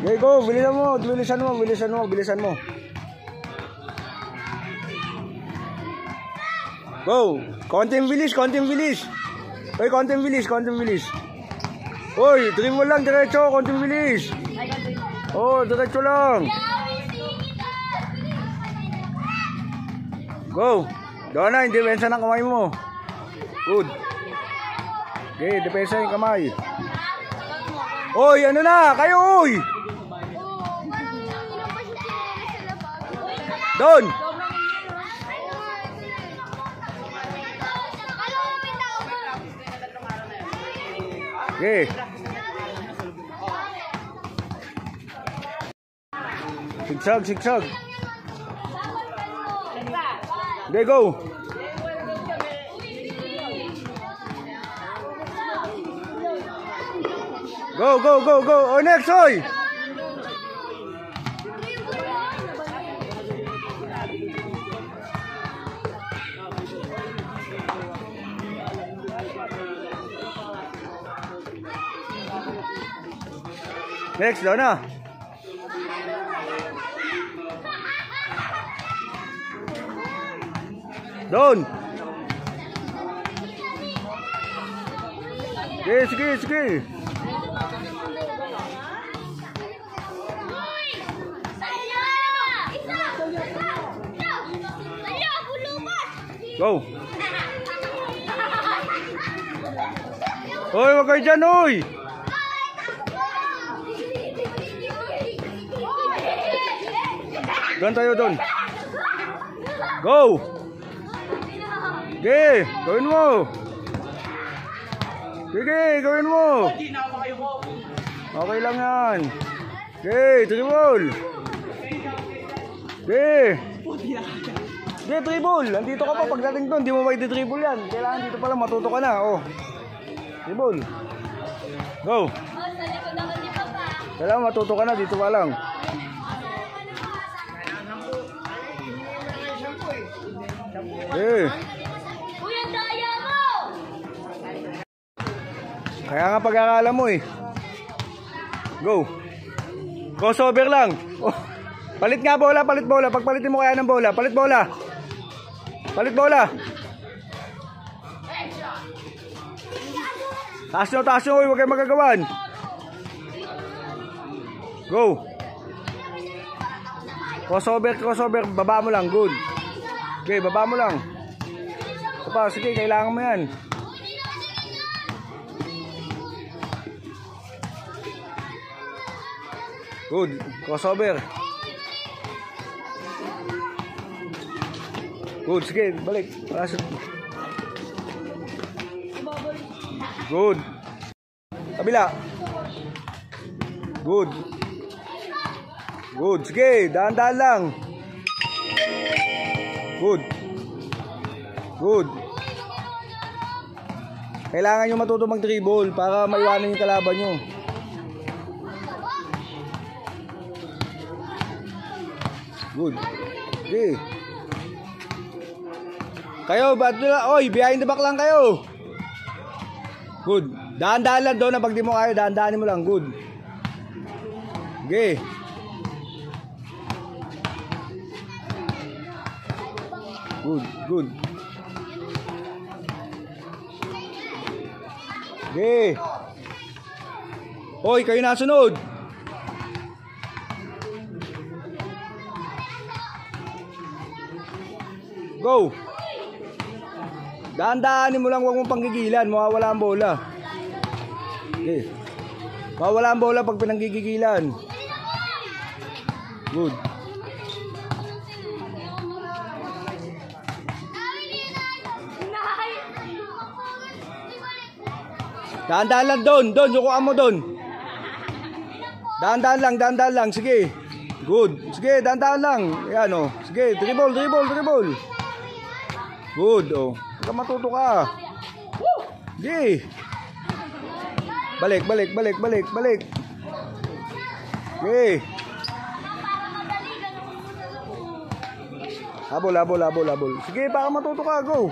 Okay, go. Bilisan mo. Bilisan mo. Bilisan mo. Bilisan mo. Go. Konting bilis. Konting bilis. Hoy, konting bilis. Konting bilis. Hoy, dribble lang. Diretso. Konting bilis. Oh, diretso lang. Go. Doon na. Hindi depensa ng kamay mo. Good. Okay, depensa yung kamay. Hoy, ano na? Kayo, hoy. Doon. Okay. Sigsag, sigsag. Okay, go. Go, go, go, go. Oh, next, hoy. Next, daw na. Doon. Sige, sige, sige. Go. Hoy, wag kayo dyan, hoy. Doon tayo, doon. Go. Sige, gawin mo. Sige, gawin mo. Okay lang yan. Sige, dribble. Sige. Sige, dribble. Nandito ka pa pagdating doon. Hindi mo may dribble yan. Kailangan dito pala matuto ka na. Oh. Dribble. Go. Kailangan matuto ka na. Dito pa lang. Eh. Kaya nga pag-aaralan mo eh. Go. Crossover lang. Oh. Palit nga bola, palit bola. Pagpalitin mo kaya ng bola, palit bola. Palit bola. Taas nyo, huwag kayo magagawan. Go. Crossover, crossover. Baba mo lang, good. Okay, baba mo lang. Ito pa, sige, kailangan mo yan. Good, crossover. Good, sige, balik. Good. Kabila. Good. Good, sige, dahan-dahan lang. Good. Good. Kailangan nyo matuto mag-dribble para maiwanan yung kalaban nyo. Good. Okay. Kayo, ba't nila? Oy, behind the back lang kayo. Good. Dahan-dahan lang doon na pag di mo kaya, dahan-dahanin mo lang. Good. Okay. Good, good. Okay. Hoy, kayo nasunod. Go. Dahan-dahanin mo lang, huwag mong panggigilan, mawawala ang bola. Okay. Mawawala ang bola pag pinanggigilan. Good. Dahan-dahan lang doon, yukuan mo doon. Dahan-dahan lang, sige. Good. Sige, dahan-dahan lang. Ayan o. Sige, dribble. Good, oh. Huwag matuto ka. Sige. Balik. Sige. Habol. Sige, baka matuto ka, go.